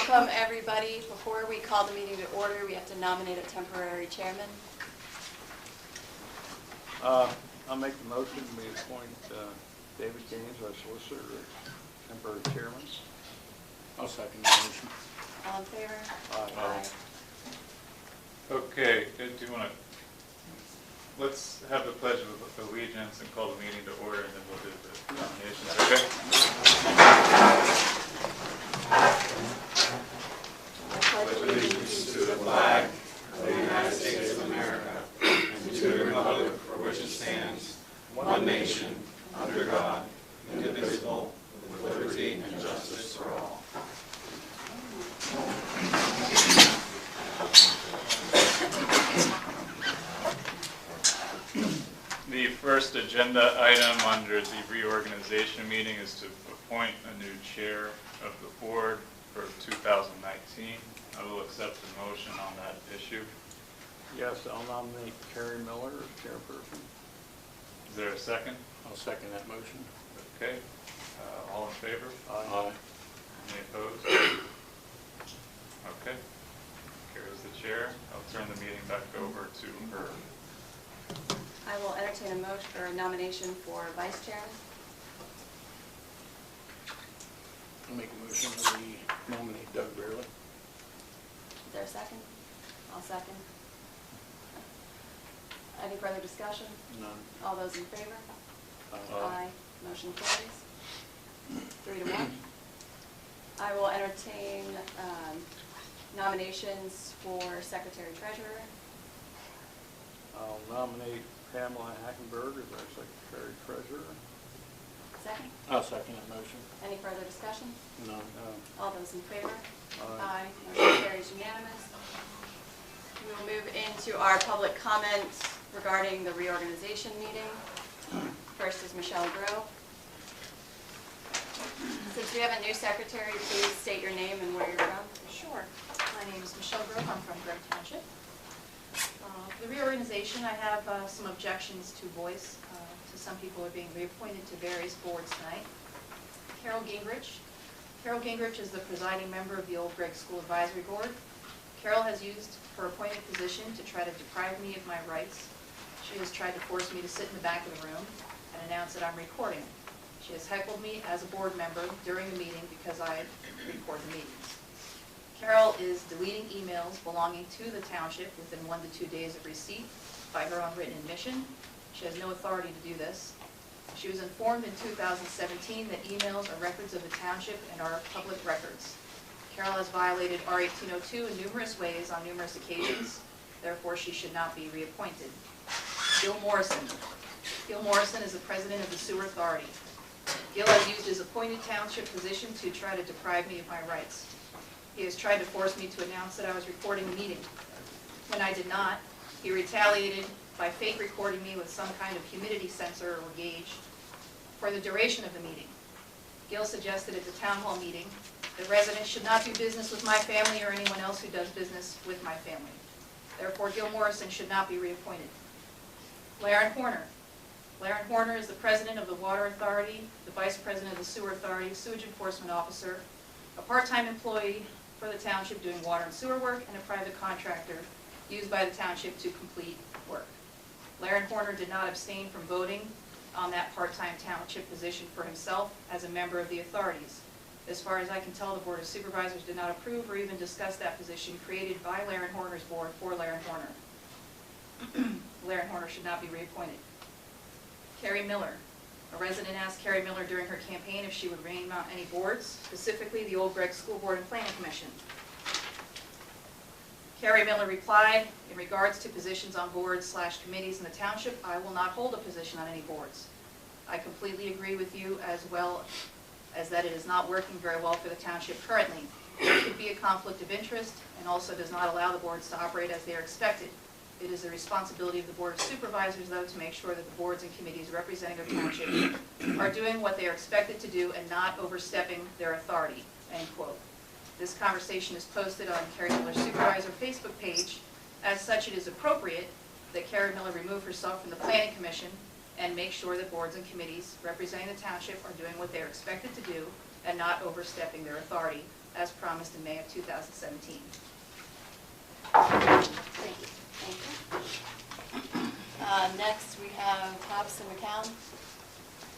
Welcome, everybody. Before we call the meeting to order, we have to nominate a temporary chairman. I'll make the motion. We appoint David Gaines, our solicitor, as temporary chairman. I'll second the motion. All in favor? Aye. Okay, do you want to, let's have the Pledge of Allegiance and call the meeting to order, and then we'll do the nominations, okay? I pledge Allegiance to the flag of the United States of America and to the republic for which it stands, one nation, under God, indivisible, with liberty and justice for all. The first agenda item under the reorganization meeting is to appoint a new chair of the board for 2019. I will accept the motion on that issue. Yes, I'll nominate Carrie Miller as chairperson. Is there a second? I'll second that motion. Okay. All in favor? Aye. Any opposed? Okay. Carrie's the chair. I'll turn the meeting back over to her. I will entertain a motion for a nomination for vice chairman. I'll make a motion that we nominate Doug Brearley. Is there a second? I'll second. Any further discussion? None. All those in favor? Aye. Motion carries. 3-1. I will entertain nominations for secretary treasurer. I'll nominate Pamela Hackenberg as our secretary treasurer. Second. I'll second that motion. Any further discussion? None. All those in favor? Aye. Motion carries unanimous. We will move into our public comments regarding the reorganization meeting. First is Michelle Grove. Since we have a new secretary, please state your name and where you're from. Sure. My name is Michelle Gregg. I'm from Gregg Township. For the reorganization, I have some objections to voice. To some people are being reappointed to various boards tonight. Carol Gingrich. Carol Gingrich is the presiding member of the Old Gregg School Advisory Board. Carol has used her appointed position to try to deprive me of my rights. She has tried to force me to sit in the back of the room and announce that I'm recording. She has heckled me as a board member during the meeting because I record the meetings. Carol is deleting emails belonging to the township within 1 to 2 days of receipt by her own written admission. She has no authority to do this. She was informed in 2017 that emails are records of the township and are public records. Carol has violated R-1802 in numerous ways on numerous occasions. Therefore, she should not be reappointed. Gil Morrison. Gil Morrison is the president of the Sewer Authority. Gil has used his appointed township position to try to deprive me of my rights. He has tried to force me to announce that I was recording the meeting. When I did not, he retaliated by fake recording me with some kind of humidity sensor or gauge for the duration of the meeting. Gil suggested at the town hall meeting that residents should not do business with my family or anyone else who does business with my family. Therefore, Gil Morrison should not be reappointed. Laren Horner. Laren Horner is the president of the Water Authority, the vice president of the Sewer Authority, sewage enforcement officer, a part-time employee for the township doing water and sewer work, and a private contractor used by the township to complete work. Laren Horner did not abstain from voting on that part-time township position for himself as a member of the authorities. As far as I can tell, the Board of Supervisors did not approve or even discuss that position created by Laren Horner's board for Laren Horner. Laren Horner should not be reappointed. Carrie Miller. A resident asked Carrie Miller during her campaign if she would remain on any boards, specifically the Old Gregg School Board and Planning Commission. Carrie Miller replied, in regards to positions on boards/committees in the township, I will not hold a position on any boards. I completely agree with you, as well as that it is not working very well for the township currently. There could be a conflict of interest and also does not allow the boards to operate as they are expected. It is the responsibility of the Board of Supervisors, though, to make sure that the boards and committees representing the township are doing what they are expected to do and not overstepping their authority, end quote. This conversation is posted on Carrie Miller's Supervisor Facebook page. As such, it is appropriate that Carrie Miller remove herself from the Planning Commission and make sure that boards and committees representing the township are doing what they are expected to do and not overstepping their authority, as promised in May of 2017. Thank you. Next, we have Hobson McCown.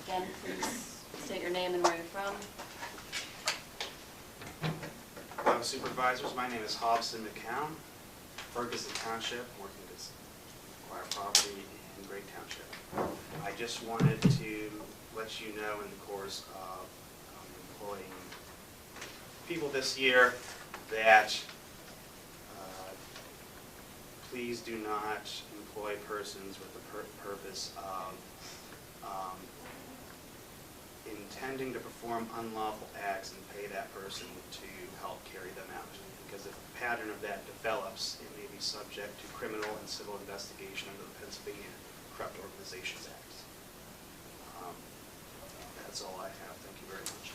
Again, please state your name and where you're from. Hello, Supervisors. My name is Hobson McCown, Ferguson Township, working to acquire property in Gregg Township. I just wanted to let you know, in the course of employing people this year, that please do not employ persons with the purpose of intending to perform unlawful acts and pay that person to help carry them out. Because if a pattern of that develops, it may be subject to criminal and civil investigation under the Pennsylvania Corrupt Organizations Act. That's all I have. Thank you very much.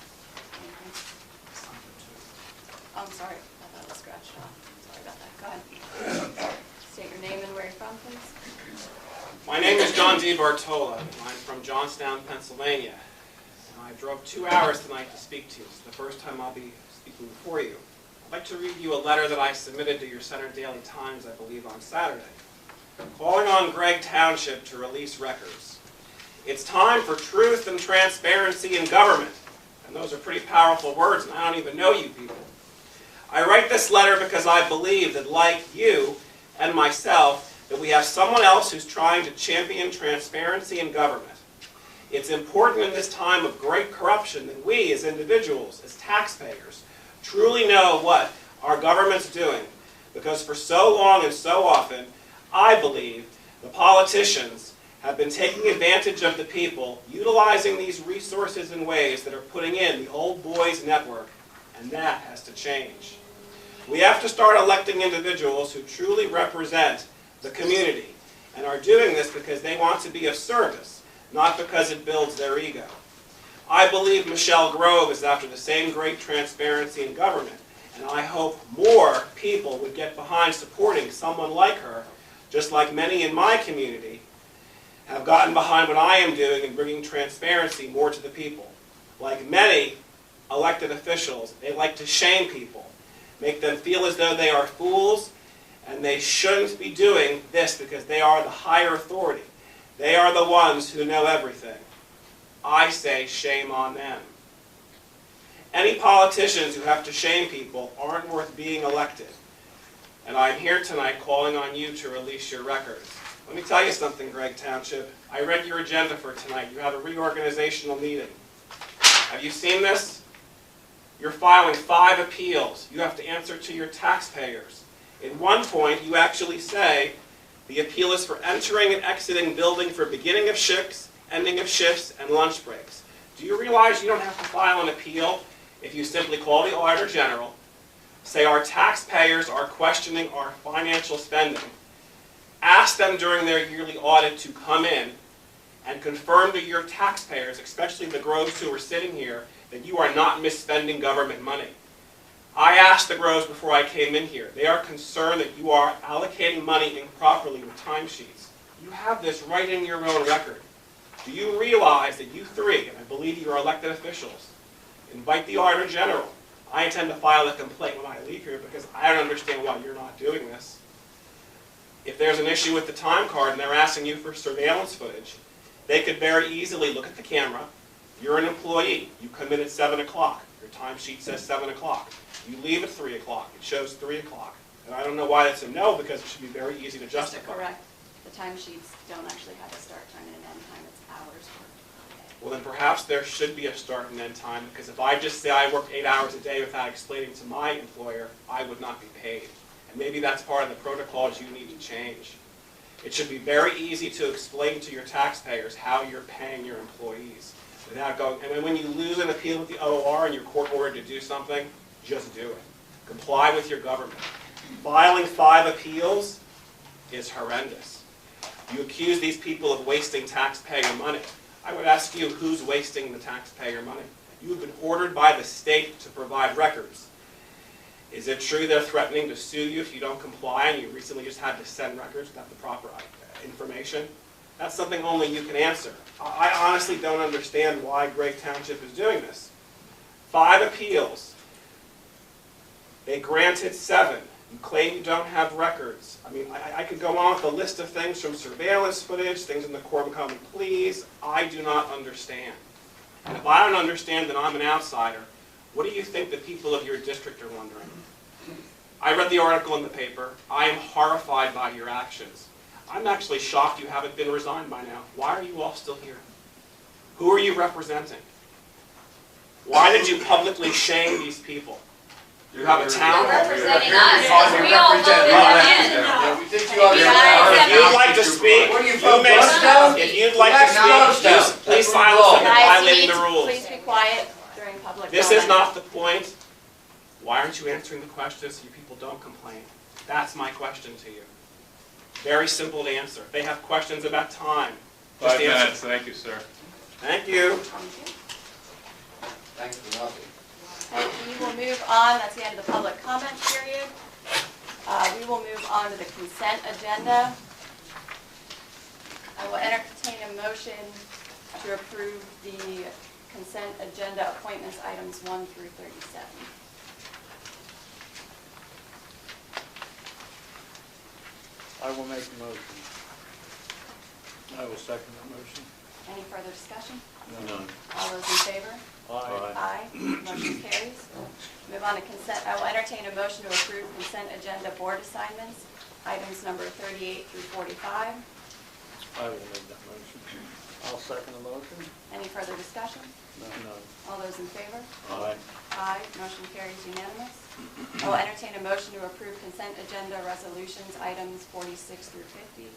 Oh, I'm sorry. I thought it was scratched off. Sorry about that. Go ahead. State your name and where you're from, please. My name is John D. Bartola. I'm from Johnstown, Pennsylvania. I drove 2 hours tonight to speak to you. It's the first time I'll be speaking before you. I'd like to read you a letter that I submitted to your Center Daily Times, I believe, on Saturday, calling on Gregg Township to release records. It's time for truth and transparency in government. And those are pretty powerful words, and I don't even know you people. I write this letter because I believe that, like you and myself, that we have someone else who's trying to champion transparency in government. It's important in this time of great corruption that we, as individuals, as taxpayers, truly know what our government's doing. Because for so long and so often, I believe the politicians have been taking advantage of the people, utilizing these resources in ways that are putting in the old boys network, and that has to change. We have to start electing individuals who truly represent the community, and are doing this because they want to be of service, not because it builds their ego. I believe Michelle Grove is after the same great transparency in government, and I hope more people would get behind supporting someone like her, just like many in my community have gotten behind what I am doing in bringing transparency more to the people. Like many elected officials, they like to shame people, make them feel as though they are fools, and they shouldn't be doing this because they are the higher authority. They are the ones who know everything. I say shame on them. Any politicians who have to shame people aren't worth being elected. And I'm here tonight calling on you to release your records. Let me tell you something, Gregg Township. I read your agenda for tonight. You have a reorganizational meeting. Have you seen this? You're filing 5 appeals. You have to answer to your taxpayers. At one point, you actually say the appeal is for entering and exiting building for beginning of shifts, ending of shifts, and lunch breaks. Do you realize you don't have to file an appeal if you simply call the Auditor General, say our taxpayers are questioning our financial spending, ask them during their yearly audit to come in and confirm to your taxpayers, especially the Groves who are sitting here, that you are not misspending government money. I asked the Groves before I came in here. They are concerned that you are allocating money improperly with timesheets. You have this right in your own record. Do you realize that you 3, and I believe you are elected officials, invite the Auditor General? I intend to file a complaint when I leave here because I don't understand why you're not doing this. If there's an issue with the time card and they're asking you for surveillance footage, they could very easily look at the camera. You're an employee. You come in at 7 o'clock. Your timesheet says 7 o'clock. You leave at 3 o'clock. It shows 3 o'clock. And I don't know why that's a no, because it should be very easy to justify. Just to correct, the timesheets don't actually have a start time and an end time. It's hours worked. Well, then perhaps there should be a start and end time, because if I just say I work 8 hours a day without explaining to my employer, I would not be paid. And maybe that's part of the protocols you need to change. It should be very easy to explain to your taxpayers how you're paying your employees without going, and when you lose an appeal with the OR and you're court ordered to do something, just do it. Comply with your government. Filing 5 appeals is horrendous. You accuse these people of wasting taxpayer money. I would ask you, who's wasting the taxpayer money? You have been ordered by the state to provide records. Is it true they're threatening to sue you if you don't comply and you recently just had to send records without the proper information? That's something only you can answer. I honestly don't understand why Gregg Township is doing this. 5 appeals. They granted 7. You claim you don't have records. I mean, I could go on with a list of things from surveillance footage, things in the Court of Common Pleas. I do not understand. And if I don't understand, then I'm an outsider. What do you think the people of your district are wondering? I read the article in the paper. I am horrified by your actions. I'm actually shocked you haven't been resigned by now. Why are you all still here? Who are you representing? Why did you publicly shame these people? You have a town. You're representing us, because we all voted them in. Yeah, we think you ought to. If you'd like to speak, What are you you from, may, Johnstown? if you'd like to Johnstown. speak, please silence them and Guys, you violating need the to rules. please be quiet during public comment. This is not the point. Why aren't you answering the questions so you people don't complain? That's my question to you. Very simple to answer. If they have questions about time, just 5 answer. minutes, thank you, sir. Thank you. Thank you. Thanks for nothing. Okay, we will move on, that's the end of the public comment period. We will move on to the consent agenda. I will entertain a motion to approve the consent agenda appointments items 1 through 37. I will make the motion. I will second the motion. Any further discussion? None. All those in favor? Aye. Aye. Motion carries. Move on to consent. I will entertain a motion to approve consent agenda board assignments, items number 38 through 45. I will make that motion. I'll second the motion. Any further discussion? None. All those in favor? Aye. Aye. Motion carries unanimous. I will entertain a motion to approve consent agenda resolutions, items 46 through 50.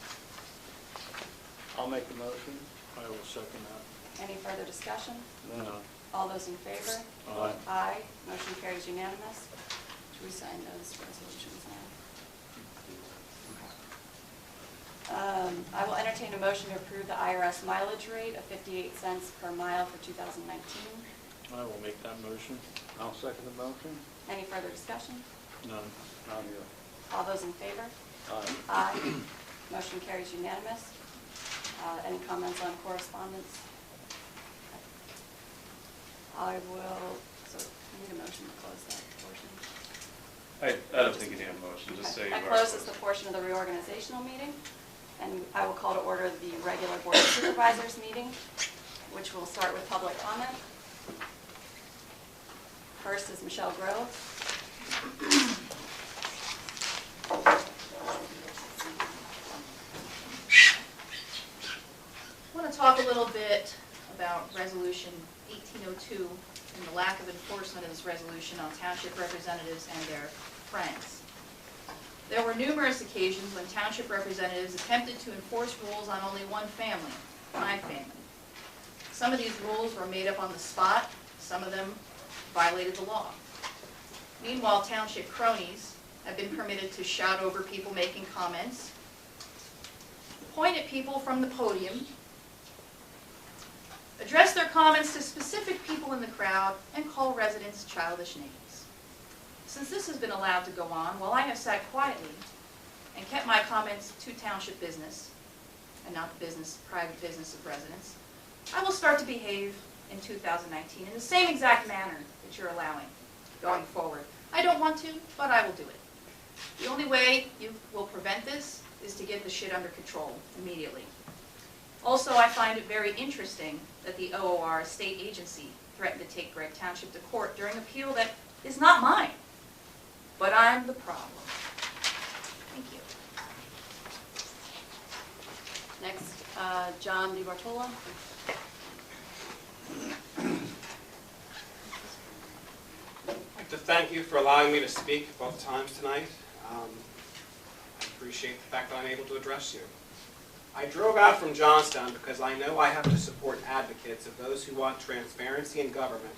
I'll make the motion. I will second that. Any further discussion? None. All those in favor? Aye. Aye. Motion carries unanimous. Should we sign those resolutions now? I will entertain a motion to approve the IRS mileage rate of 58 cents per mile for 2019. I will make that motion. I'll second the motion. Any further discussion? None. Not here. All those in favor? Aye. Aye. Motion carries unanimous. Any comments on correspondence? I will, so I need a motion to close that portion. I don't think you need a motion, just say you That are. closes the portion of the reorganizational meeting, and I will call to order the regular Board of Supervisors meeting, which will start with public comment. First is Michelle Grove. I want to talk a little bit about Resolution 1802 and the lack of enforcement of this resolution on township representatives and their friends. There were numerous occasions when township representatives attempted to enforce rules on only one family, my family. Some of these rules were made up on the spot, some of them violated the law. Meanwhile, township cronies have been permitted to shout over people making comments, point at people from the podium, address their comments to specific people in the crowd, and call residents childish names. Since this has been allowed to go on, while I have sat quietly and kept my comments to township business, and not the private business of residents, I will start to behave in 2019 in the same exact manner that you're allowing going forward. I don't want to, but I will do it. The only way you will prevent this is to get the shit under control immediately. Also, I find it very interesting that the OOR, a state agency, threatened to take Gregg Township to court during an appeal that is not mine. But I'm the problem. Thank you. Next, John DiBartolo. I'd like to thank you for allowing me to speak both times tonight. I appreciate the fact that I'm able to address you. I drove out from Johnstown because I know I have to support advocates of those who want transparency in government.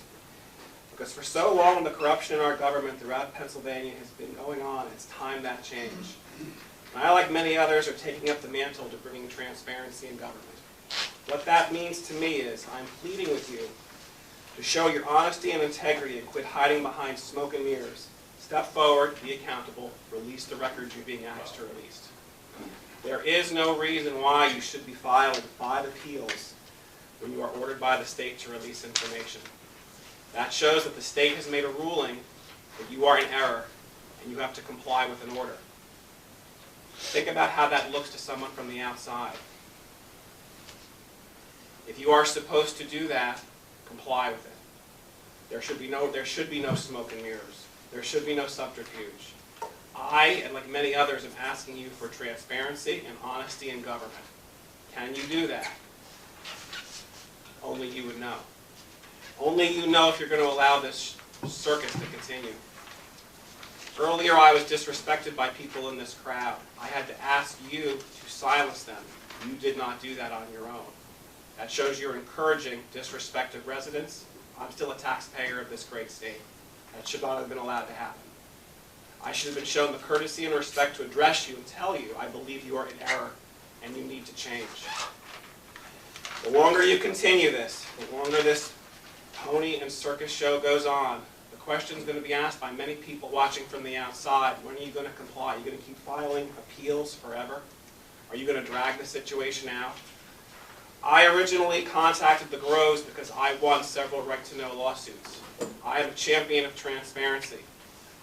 Because for so long, the corruption in our government throughout Pennsylvania has been going on. It's time that changed. And I, like many others, are taking up the mantle to bringing transparency in government. What that means to me is I'm pleading with you to show your honesty and integrity and quit hiding behind smoke and mirrors. Step forward, be accountable, release the records you're being asked to release. There is no reason why you should be filing 5 appeals when you are ordered by the state to release information. That shows that the state has made a ruling that you are in error and you have to comply with an order. Think about how that looks to someone from the outside. If you are supposed to do that, comply with it. There should be no smoke and mirrors. There should be no subterfuge. I, and like many others, am asking you for transparency and honesty in government. Can you do that? Only you would know. Only you know if you're going to allow this circus to continue. Earlier, I was disrespected by people in this crowd. I had to ask you to silence them. You did not do that on your own. That shows you're encouraging disrespect of residents. I'm still a taxpayer of this great state. That should not have been allowed to happen. I should have been shown the courtesy and respect to address you and tell you I believe you are in error and you need to change. The longer you continue this, the longer this pony and circus show goes on, the question is going to be asked by many people watching from the outside, when are you going to comply? Are you going to keep filing appeals forever? Are you going to drag the situation out? I originally contacted the Groves because I won several right-to-know lawsuits. I am a champion of transparency.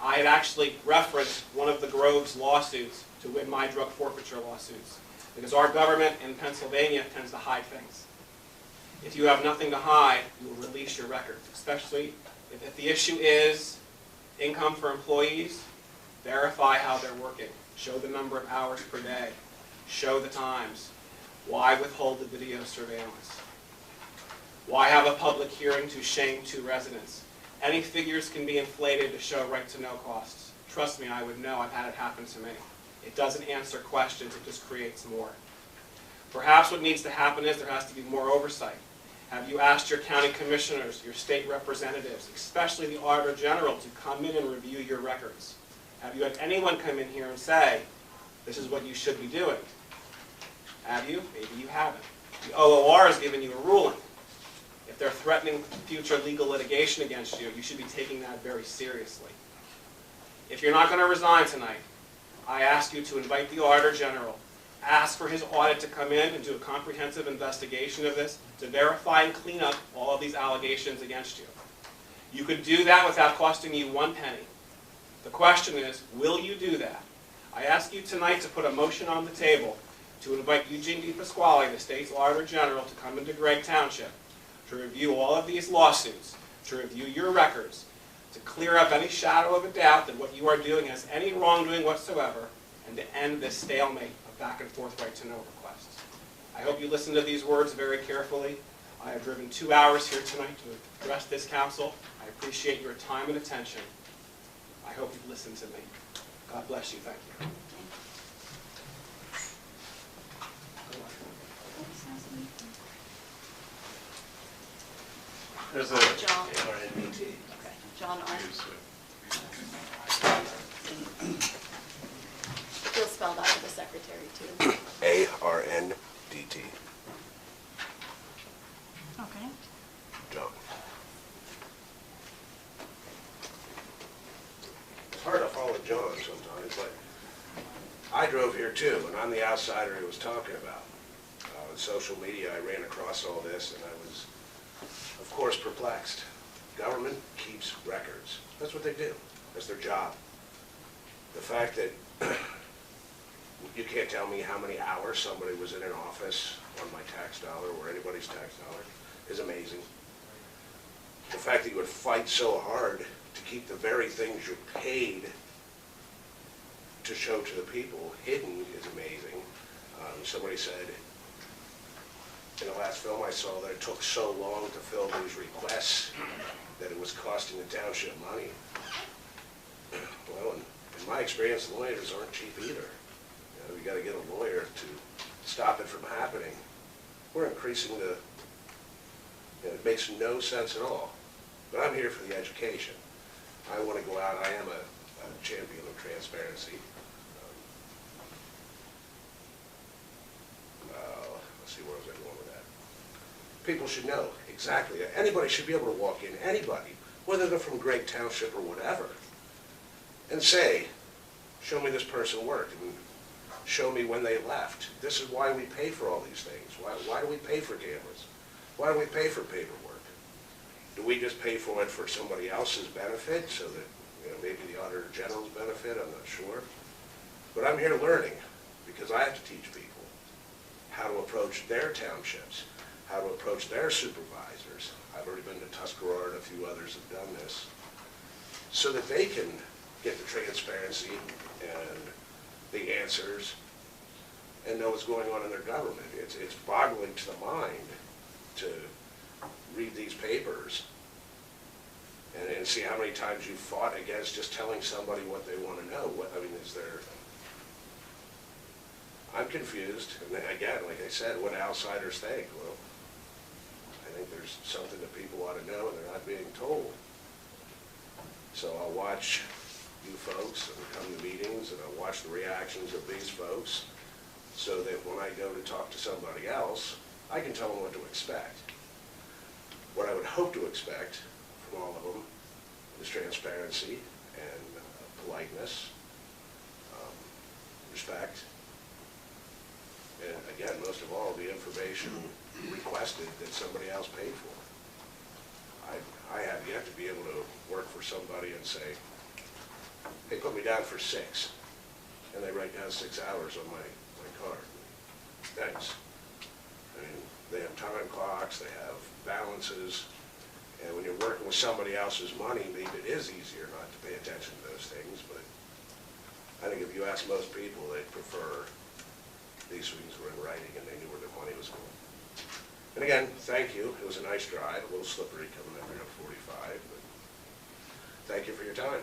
I had actually referenced one of the Groves lawsuits to win my drug forfeiture lawsuits, because our government in Pennsylvania tends to hide things. If you have nothing to hide, you will release your records, especially if the issue is income for employees. Verify how they're working. Show the number of hours per day. Show the times. Why withhold the video surveillance? Why have a public hearing to shame 2 residents? Any figures can be inflated to show right-to-know costs. Trust me, I would know. I've had it happen to me. It doesn't answer questions, it just creates more. Perhaps what needs to happen is there has to be more oversight. Have you asked your county commissioners, your state representatives, especially the Auditor General, to come in and review your records? Have you had anyone come in here and say, this is what you should be doing? Have you? Maybe you haven't. The OOR has given you a ruling. If they're threatening future legal litigation against you, you should be taking that very seriously. If you're not going to resign tonight, I ask you to invite the Auditor General, ask for his audit to come in and do a comprehensive investigation of this to verify and clean up all of these allegations against you. You could do that without costing you 1 penny. The question is, will you do that? I ask you tonight to put a motion on the table to invite Eugene DePasquale, the state's Auditor General, to come into Gregg Township to review all of these lawsuits, to review your records, to clear up any shadow of a doubt that what you are doing has any wrongdoing whatsoever, and to end this stalemate of back and forth right-to-know requests. I hope you listen to these words very carefully. I have driven 2 hours here tonight to address this council. I appreciate your time and attention. I hope you listen to me. God bless you. Thank you. There's a John. Okay. John R. Feel spelled out for the secretary too. A-R-N-D-T. Okay. John. It's hard to follow John sometimes, but I drove here too, and I'm the outsider he was talking about. On social media, I ran across all this, and I was, of course, perplexed. Government keeps records. That's what they do. That's their job. The fact that you can't tell me how many hours somebody was in an office on my tax dollar or anybody's tax dollar is amazing. The fact that you would fight so hard to keep the very things you're paid to show to the people hidden is amazing. Somebody said in the last film I saw that it took so long to fill these requests that it was costing the township money. Well, in my experience, lawyers aren't cheap either. You got to get a lawyer to stop it from happening. We're increasing the, it makes no sense at all. But I'm here for the education. I want to go out, I am a champion of transparency. Let's see, where was I going with that? People should know exactly. Anybody should be able to walk in, anybody, whether they're from Gregg Township or whatever, and say, show me this person worked. I mean, show me when they left. This is why we pay for all these things. Why do we pay for cameras? Why do we pay for paperwork? Do we just pay for it for somebody else's benefit so that maybe the Auditor General's benefit, I'm not sure. But I'm here learning, because I have to teach people how to approach their townships, how to approach their supervisors. I've already been to Tuscarora, and a few others have done this, so that they can get the transparency and the answers and know what's going on in their government. It's boggling to the mind to read these papers and see how many times you fought against just telling somebody what they want to know. Is there... I'm confused, and again, like I said, what do outsiders think? Well, I think there's something that people ought to know and they're not being told. So I'll watch you folks and come to meetings, and I'll watch the reactions of these folks, so that when I go to talk to somebody else, I can tell them what to expect. What I would hope to expect from all of them is transparency and politeness, respect, and again, most of all, the information requested that somebody else paid for. I have yet to be able to work for somebody and say, hey, put me down for 6, and they write down 6 hours on my card. Thanks. I mean, they have time clocks, they have balances, and when you're working with somebody else's money, maybe it is easier not to pay attention to those things, but I think if you ask most people, they'd prefer these things were in writing and they knew where their money was going. And again, thank you. It was a nice drive, a little slippery coming up here at 45, but thank you for your time.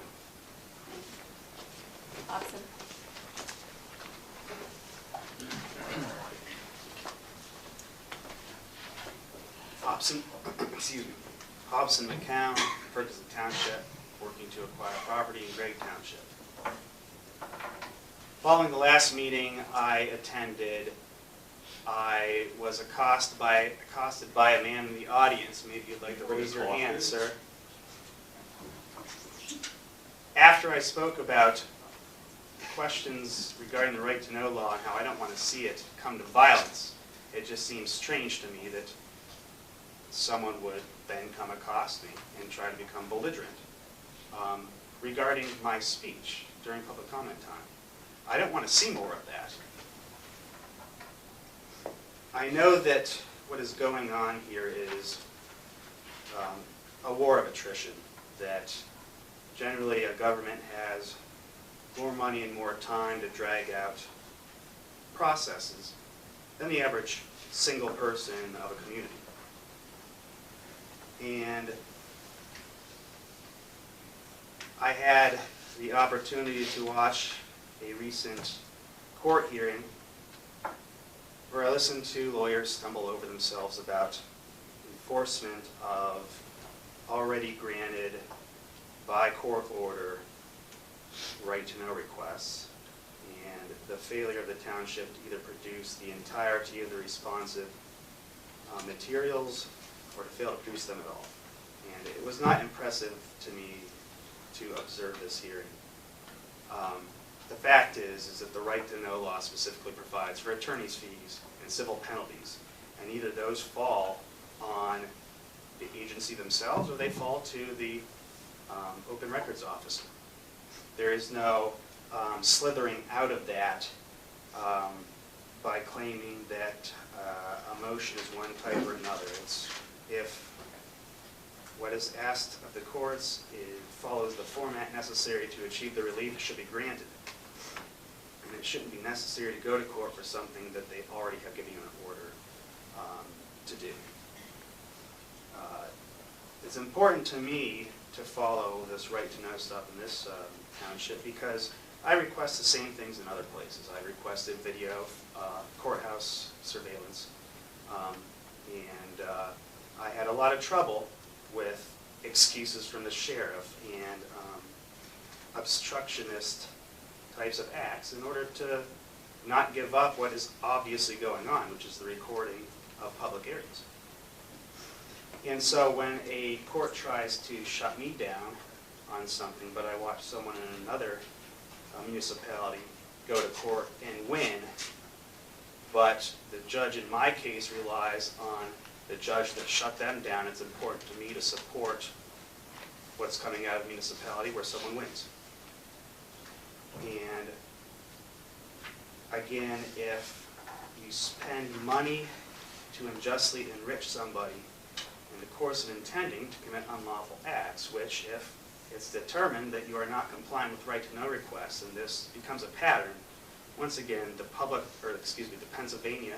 Awesome. Hobson McCown, Ferguson Township, working to acquire property in Gregg Township. Following the last meeting I attended, I was accosted by a man in the audience. Maybe you'd like to raise your hand, sir. After I spoke about questions regarding the right to know law and how I don't want to see it come to violence, it just seems strange to me that someone would then come accost me and try to become belligerent regarding my speech during public comment time. I don't want to see more of that. I know that what is going on here is a war of attrition, that generally a government has more money and more time to drag out processes than the average single person of a community. And I had the opportunity to watch a recent court hearing where I listened to lawyers stumble over themselves about enforcement of already granted by court order right to know requests, and the failure of the township to either produce the entirety of the responsive materials or to fail to produce them at all. And it was not impressive to me to observe this hearing. The fact is that the right to know law specifically provides for attorney's fees and civil penalties, and either those fall on the agency themselves or they fall to the open records officer. There is no slithering out of that by claiming that a motion is one type or another. It's if what is asked of the courts follows the format necessary to achieve the relief, it should be granted. And it shouldn't be necessary to go to court for something that they already have given you an order to do. It's important to me to follow this right to know stuff in this township because I request the same things in other places. I requested video courthouse surveillance, and I had a lot of trouble with excuses from the sheriff and obstructionist types of acts in order to not give up what is obviously going on, which is the recording of public areas. And so when a court tries to shut me down on something, but I watch someone in another municipality go to court and win, but the judge in my case relies on the judge that shut them down, it's important to me to support what's coming out of a municipality where someone wins. And again, if you spend money to unjustly enrich somebody in the course of intending to commit unlawful acts, which if it's determined that you are not complying with right to know requests, and this becomes a pattern, once again, the Pennsylvania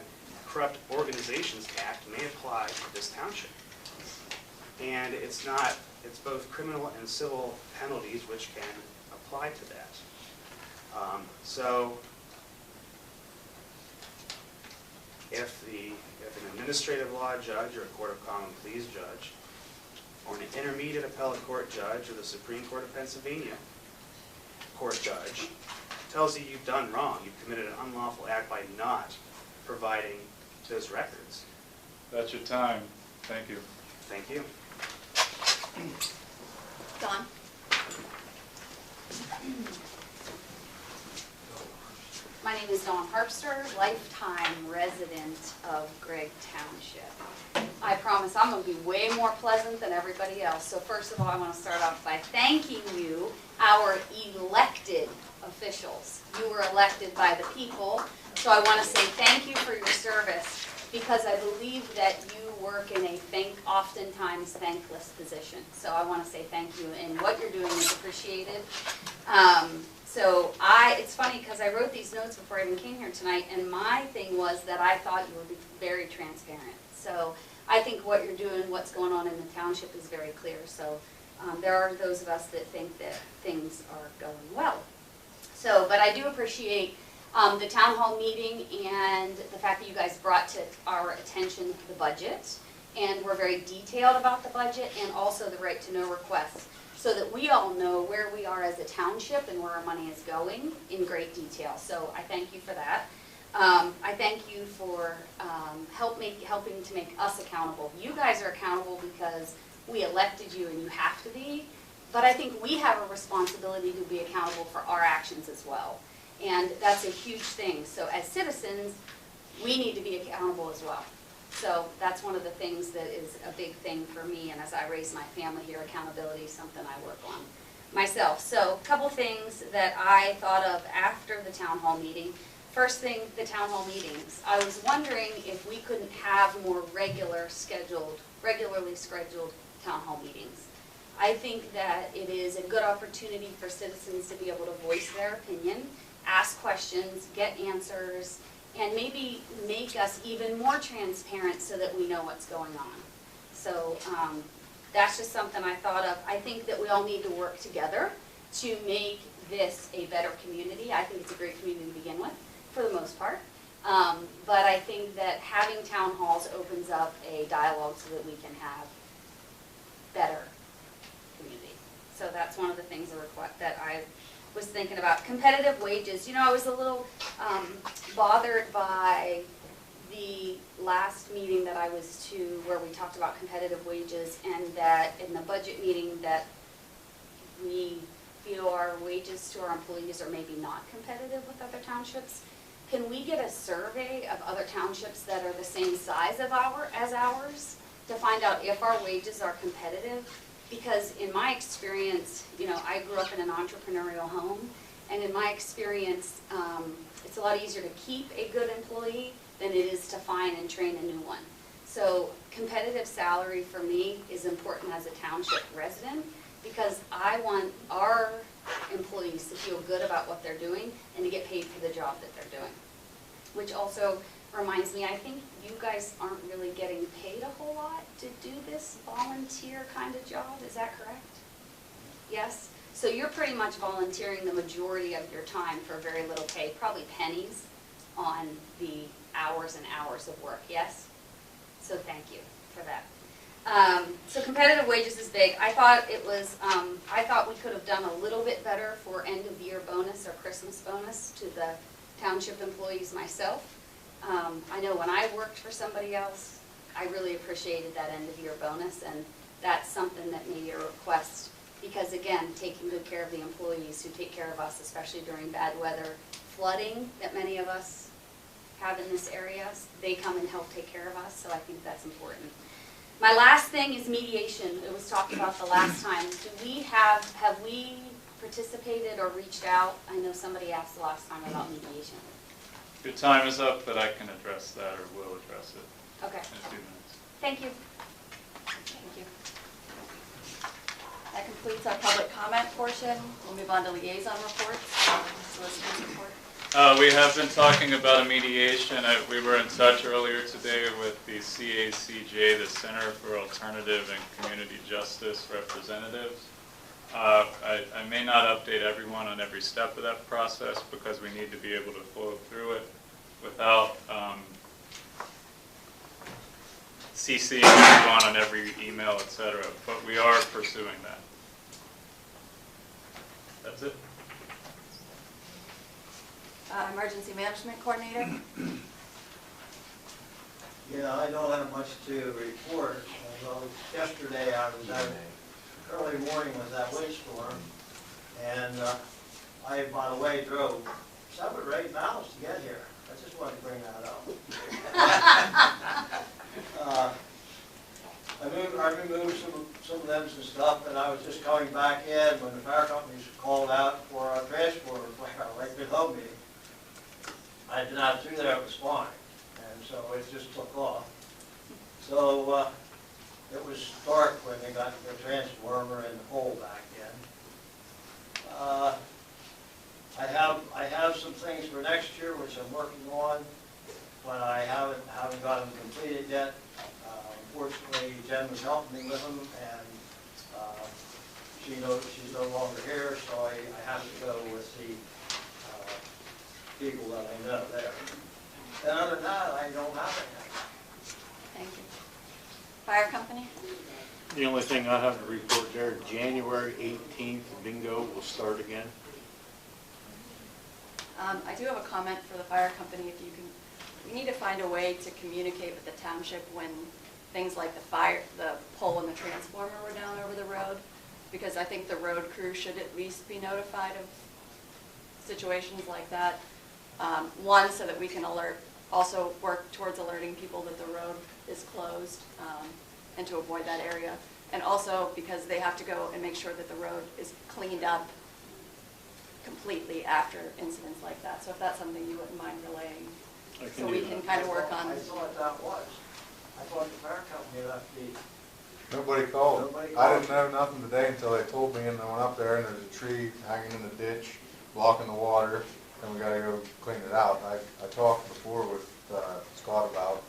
Corrupt Organizations Act may apply to this township. And it's both criminal and civil penalties which can apply to that. So if an administrative law judge or a court of common pleas judge or an intermediate appellate court judge or the Supreme Court of Pennsylvania court judge tells you you've done wrong, you've committed an unlawful act by not providing those records. That's your time. Thank you. Thank you. Don? My name is Dawn Harpster, lifetime resident of Gregg Township. I promise I'm going to be way more pleasant than everybody else. So first of all, I want to start off by thanking you, our elected officials. You were elected by the people, so I want to say thank you for your service, because I believe that you work in a oftentimes thankless position. So I want to say thank you, and what you're doing is appreciated. It's funny because I wrote these notes before I even came here tonight, and my thing was that I thought you would be very transparent. So I think what you're doing, what's going on in the township is very clear. So there are those of us that think that things are going well. But I do appreciate the town hall meeting and the fact that you guys brought to our attention the budget, and we're very detailed about the budget and also the right to know requests, so that we all know where we are as a township and where our money is going in great detail. So I thank you for that. I thank you for helping to make us accountable. You guys are accountable because we elected you and you have to be, but I think we have a responsibility to be accountable for our actions as well. And that's a huge thing. So as citizens, we need to be accountable as well. So that's one of the things that is a big thing for me, and as I raise my family here, accountability is something I work on myself. So a couple things that I thought of after the town hall meeting. First thing, the town hall meetings. I was wondering if we couldn't have more regularly scheduled town hall meetings. I think that it is a good opportunity for citizens to be able to voice their opinion, ask questions, get answers, and maybe make us even more transparent so that we know what's going on. So that's just something I thought of. I think that we all need to work together to make this a better community. I think it's a great community to begin with, for the most part. But I think that having town halls opens up a dialogue so that we can have better community. So that's one of the things that I was thinking about. Competitive wages. You know, I was a little bothered by the last meeting that I was to, where we talked about competitive wages, and that in the budget meeting that we feel our wages to our employees are maybe not competitive with other townships. Can we get a survey of other townships that are the same size as ours to find out if our wages are competitive? Because in my experience, you know, I grew up in an entrepreneurial home, and in my experience, it's a lot easier to keep a good employee than it is to find and train a new one. So competitive salary for me is important as a township resident, because I want our employees to feel good about what they're doing and to get paid for the job that they're doing. Which also reminds me, I think you guys aren't really getting paid a whole lot to do this volunteer kind of job, is that correct? Yes? So you're pretty much volunteering the majority of your time for very little pay, probably pennies on the hours and hours of work, yes? So thank you for that. So competitive wages is big. I thought we could have done a little bit better for end of year bonus or Christmas bonus to the township employees myself. I know when I worked for somebody else, I really appreciated that end of year bonus, and that's something that may be a request, because again, taking good care of the employees who take care of us, especially during bad weather, flooding that many of us have in this area, they come and help take care of us, so I think that's important. My last thing is mediation. It was talked about the last time. Have we participated or reached out? I know somebody asked the last time about mediation. Your time is up, but I can address that or will address it Okay, in a few minutes. thank you. Thank you. That completes our public comment portion. We'll move on to liaison reports. Solicitor's report. We have been talking about a mediation. We were in touch earlier today with the CACJ, the Center for Alternative and Community Justice Representatives. I may not update everyone on every step of that process because we need to be able to flow through it without CCing everyone on every email, etc. But we are pursuing that. That's it. Emergency Management Coordinator. Yeah, I don't have much to report, although yesterday I was out early morning with that windstorm, and I, by the way, drove 7 or 8 miles to get here. I just wanted to bring that up. I removed some limbs and stuff, and I was just coming back in when the fire companies called out for a transporter flare right below me. I did not through there, it was fine, and so it just took off. So it was dark when they got the transformer and the pole back in. I have some things for next year which I'm working on, but I haven't got them completed yet. Unfortunately, Jen was helping me with them, and she's no longer here, so I have to go with the people that I know there. And other than that, I don't have anything. Thank you. Fire Company. The only thing I have to report there, January 18th, bingo will start again. I do have a comment for the fire company. If you can, we need to find a way to communicate with the township when things like the pole and the transformer were down over the road, because I think the road crew should at least be notified of situations like that. One, so that we can also work towards alerting people that the road is closed, and to avoid that area. And also because they have to go and make sure that the road is cleaned up completely after incidents like that. So if that's something you wouldn't mind relaying, so we can kind of work on. I thought that was. I thought the fire company left the. Nobody called. Nobody I called. didn't know nothing today until they told me, and I went up there and there's a tree hanging in the ditch, blocking the water, and we gotta go clean it out. I talked before with Scott about,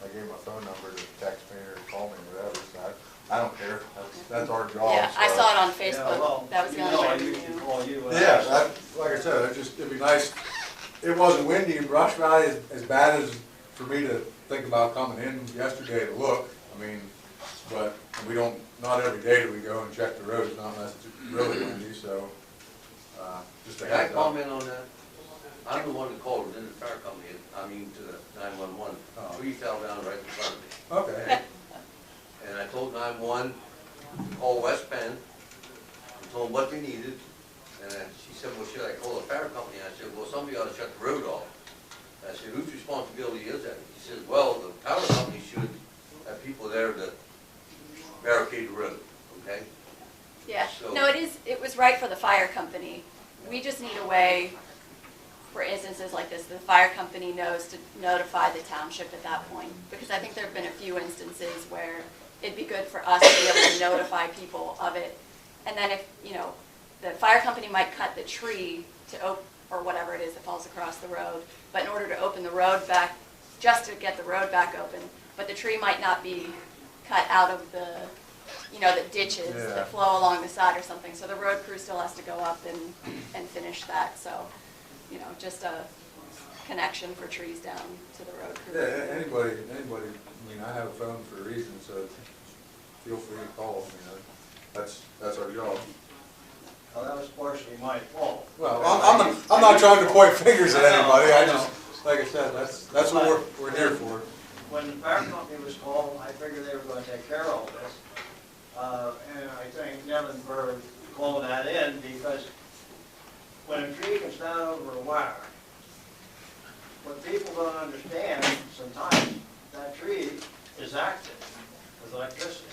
I gave my phone number to text me or call me or whatever, so I don't care. That's our job. Yeah, I so. saw it on Yeah, Facebook. well, That was the only I way. usually call you. Yeah, like I said, it'd be nice. It wasn't windy in Brush Valley as bad as for me to think about coming in yesterday to look. I mean, but we don't, not every day do we go and check the roads, not unless it's really windy, so, just a Can I heads up. comment on that? I'm the one that called within the fire company, I mean to the 911. Oh. Tree fell down right in front of me. Okay. And I told 911 to call West Penn and told them what they needed. And she said, well, should I call the fire company? I said, well, somebody ought to shut the road off. I said, whose responsibility is that? He said, well, the power company should have people there to barricade the road, okay? Yeah, So- no, it was right for the fire company. We just need a way, for instances like this, the fire company knows to notify the township at that point. Because I think there have been a few instances where it'd be good for us to be able to notify people of it. And then if, the fire company might cut the tree or whatever it is that falls across the road, but in order to open the road back, just to get the road back open, but the tree might not be cut out of the ditches Yeah. that flow along the side or something. So the road crew still has to go up and finish that. So, just a connection for trees down to the road crew. Yeah, anybody, I mean, I have a phone for a reason, so feel free to call, that's our job. Well, that was partially my fault. Well, I'm not trying to point fingers at anybody, I just, like I said, that's what we're here for. When the fire company was called, I figured they were gonna take care of all this. And I think Nevin Berg called that in because when a tree comes down over a wire, what people don't understand sometimes, that tree is active. with electricity.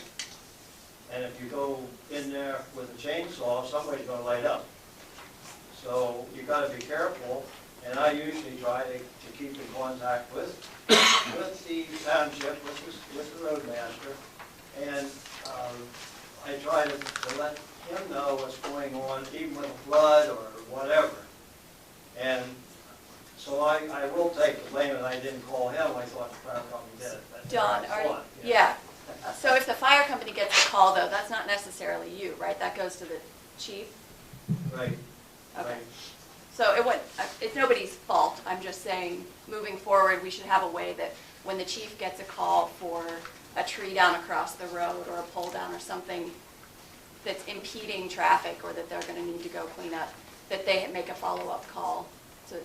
And if you go in there with a chainsaw, somebody's gonna light up. So you gotta be careful, and I usually try to keep in contact with the township, with the roadmaster, and I try to let him know what's going on, even with a flood or whatever. And so I will take the blame, and I didn't call him, I thought the fire company did it. but Don, I thought, yeah. So if the fire company gets the call though, that's not necessarily you, right? That goes to the chief? Right, Okay. right. So it's nobody's fault. I'm just saying, moving forward, we should have a way that when the chief gets a call for a tree down across the road or a pole down or something that's impeding traffic or that they're gonna need to go clean up, that they make a follow-up call to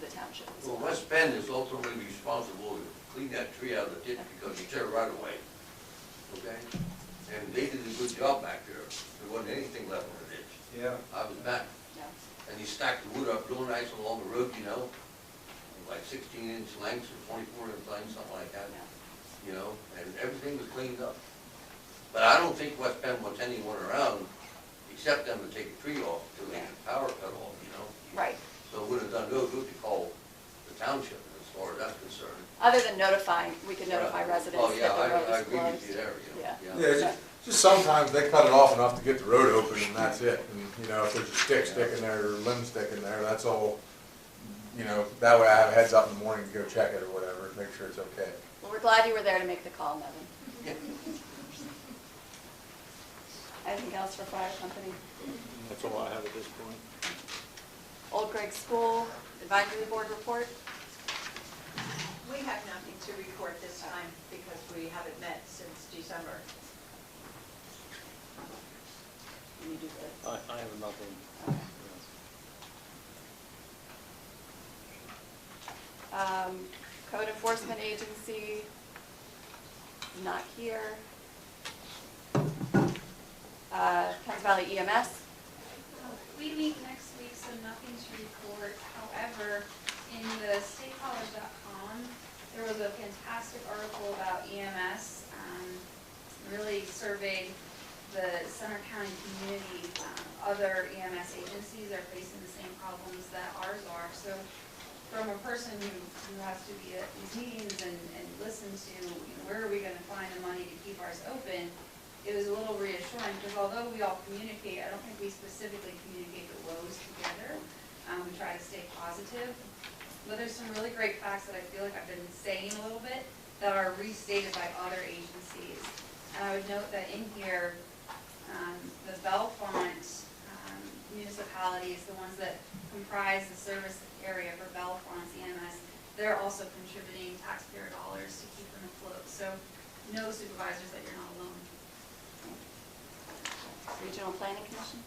the township as Well, well. West Bend is ultimately responsible to clean that tree out of the ditch because it's their right of way. Okay? And they did a good job back there. There wasn't anything left in the ditch. Yeah. I was back. Yeah. And he stacked the wood up real nice along the road, you know, like 16-inch lengths or 24-inch lengths, something like that. You know, and everything was cleaned up. But I don't think West Bend wants anyone around except them to take a tree off till they get the power cut off, you know? Right. So it would have done no good to call the township as far as that's concerned. Other than notifying, we could notify residents Oh, that yeah, the road I is agree with closed. you there, Yeah. Yeah, just sometimes they cut it off enough to get the road open and that's it. And, you know, if there's a stick sticking there or a limb sticking there, that's all, you know, that way I have a heads up in the morning to go check it or whatever, make sure it's okay. Well, we're glad you were there to make the call, Nevin. Anything else for fire company? That's all I have at this point. Old Gregg School Advisory Board report? We have nothing to report this time because we haven't met since December. You do this. I have nothing. Okay. Code Enforcement Agency, not here. Penn Valley EMS, We meet next week, so nothing to report. However, in the statecollege.com, there was a fantastic article about EMS. Really surveyed the Center County community. Other EMS agencies are facing the same problems that ours are. So from a person who has to be at these meetings and listen to, where are we going to find the money to keep ours open, it was a little reassuring, because although we all communicate, I don't think we specifically communicate the woes together. We try to stay positive. But there's some really great facts that I feel like I've been saying a little bit that are restated by other agencies. And I would note that in here, the Bellefonte municipalities, the ones that comprise the service area for Bellefonte's EMS, they're also contributing taxpayer dollars to keep them afloat. So know, supervisors, that you're not alone. Regional Planning Commission?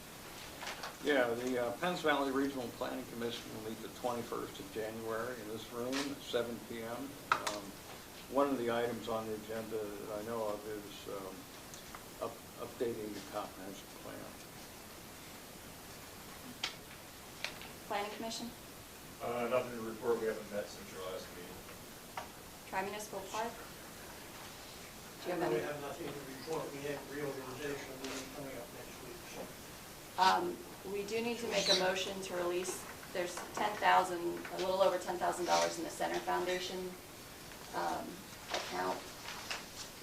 Yeah, the Penns Valley Regional Planning Commission will meet the 21st of January in this room at 7 p.m. One of the items on the agenda that I know of is updating the comprehensive plan. Planning Commission? Nothing to report, we haven't met since your last meeting. Tri-Municipal Park? Do you have We any? have nothing to report, we have reorganization meeting coming up next week, so. We do need to make a motion to release, there's $10,000, a little over $10,000 in the Center Foundation account.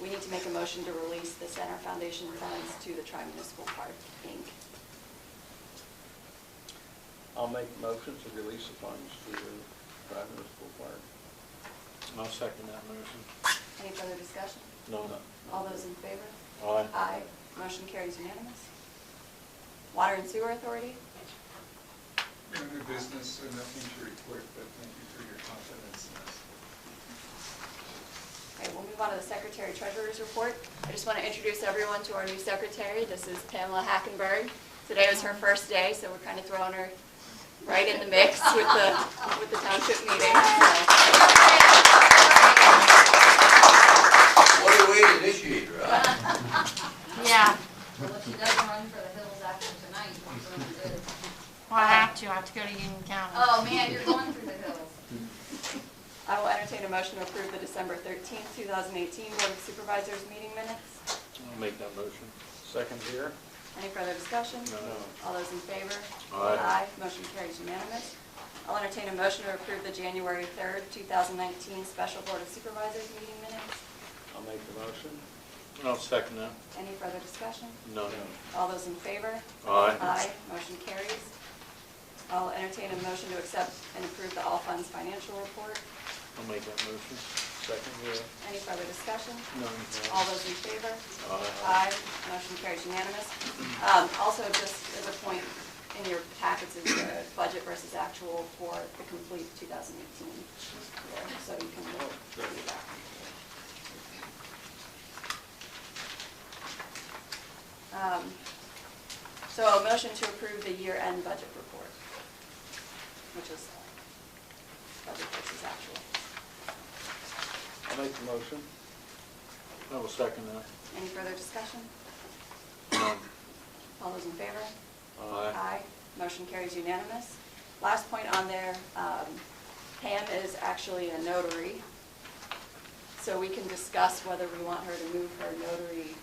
We need to make a motion to release the Center Foundation funds to the Tri-Municipal Park, Inc. I'll make a motion to release the funds to the Tri-Municipal Park. I'll second that motion. Any further discussion? No. All those in favor? Aye. Aye. Motion carries unanimous. Water and Sewer Authority? No new business, so nothing to report, but thank you for your confidence in us. Okay, we'll move on to the Secretary Treasurer's Report. I just want to introduce everyone to our new secretary. This is Pamela Hackenberg. Today was her first day, so we're kind of throwing her right in the mix with the township meeting. What a way to initiate her, huh? Yeah. Well, if she doesn't run for the hills after tonight, she's doing good. Well, I have to go to Union County. Oh, man, you're going through the hills. I will entertain a motion to approve the December 13th, 2018 Board of Supervisors meeting minutes. I'll make that motion. Second here. Any further discussion? No. All those in favor? Aye. Motion carries unanimous. I'll entertain a motion to approve the January 3rd, 2019 Special Board of Supervisors meeting minutes. I'll make the motion. I'll second that. Any further discussion? No. All those in favor? Aye. Motion carries. I'll entertain a motion to accept and approve the all funds financial report. I'll make that motion. Second here. Any further discussion? No. All those in favor? Aye. Motion carries unanimous. Also, just as a point in your packets is the budget versus actual for the complete 2018 year, so you can review that. So a motion to approve the year-end budget report, which is budget versus actual. I'll make the motion. I will second that. Any further discussion? No. All those in favor? Aye. Motion carries unanimous. Last point on there, Pam is actually a notary, so we can discuss whether we want her to move her notary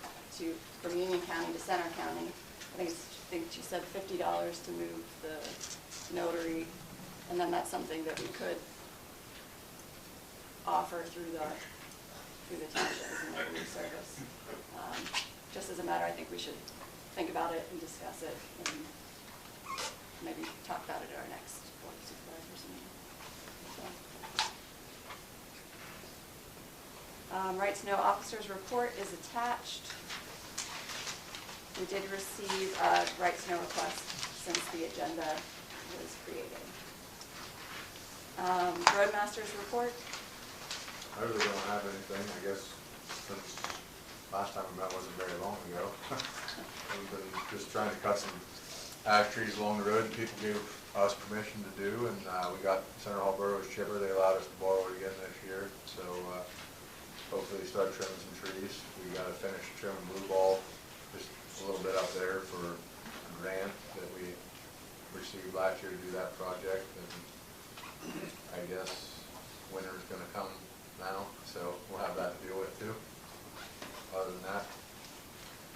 from Union County to Center County. I think she said $50 to move the notary, and then that's something that we could offer through the township as a notary service. Just as a matter, I think we should think about it and discuss it, and maybe talk about it at our next Board of Supervisors meeting. So. Right to Know Officers Report is attached. We did receive a right to know request since the agenda was created. Roadmasters Report. I really don't have anything, I guess, since last time we met wasn't very long ago. We've been just trying to cut some ash trees along the road that people gave us permission to do, and we got Center Hall Borough's chipper. They allowed us to borrow it again this year, so hopefully start trimming some trees. We got to finish trimming blue ball, just a little bit up there for a grant that we received last year to do that project, and I guess winter's going to come now, so we'll have that to deal with too. Other than that,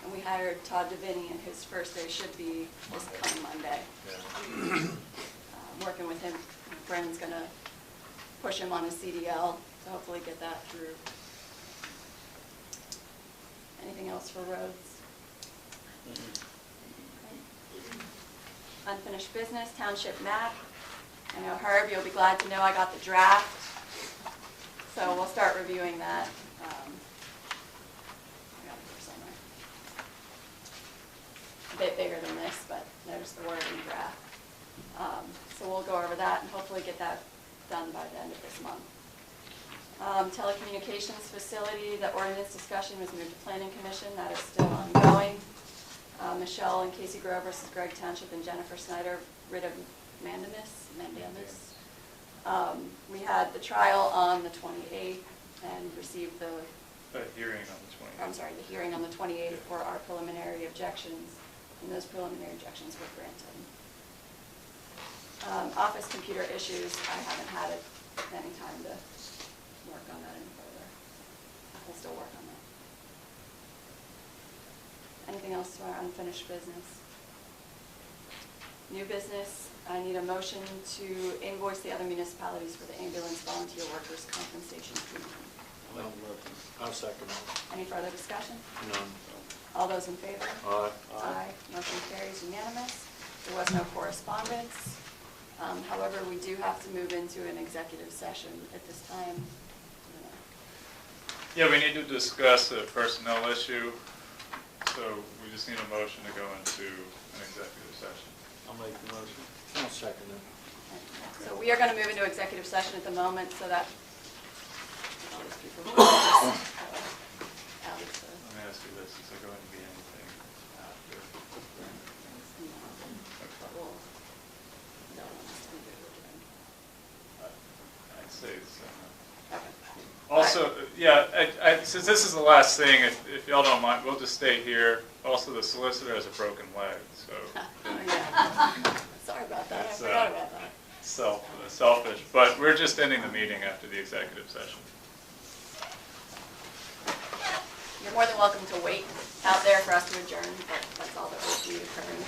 And we hired Todd Deviney, and his first day should be this coming Monday. yeah. Working with him, Brennan's going to push him on his CDL to hopefully get that through. Anything else for roads? Unfinished business, township map. I know Herb, you'll be glad to know I got the draft, so we'll start reviewing that. I got it here somewhere. A bit bigger than this, but there's the wording draft. So we'll go over that and hopefully get that done by the end of this month. Telecommunications facility, the ordinance discussion was moved to Planning Commission. That is still ongoing. Michelle and Casey Grove versus Gregg Township and Jennifer Snyder, writ of mandamus. We had the trial on the 28th and received the hearing on the 28th. I'm sorry, the hearing on the 28th for our preliminary objections, and those preliminary objections were granted. Office computer issues, I haven't had any time to work on that any further. We'll still work on that. Anything else to our unfinished business? New business, I need a motion to invoice the other municipalities for the ambulance volunteer workers' compensation premium. I'll second that. Any further discussion? None. All those in favor? Aye. Aye. Motion carries unanimous. There was no correspondence. However, we do have to move into an executive session at this time. Yeah, we need to discuss a personnel issue, so we just need a motion to go into an executive session. I'll make the motion. I'll second it. So we are going to move into executive session at the moment, so that Let me ask you this, is there going to be anything after? I'd say it's, also, yeah, since this is the last thing, if y'all don't mind, we'll just stay here. Also, the solicitor has a broken leg, so. Yeah. Sorry about that, I It's, forgot about that. selfish, but we're just ending the meeting after the executive session. You're more than welcome to wait out there for us to adjourn, but that's all that will be occurring.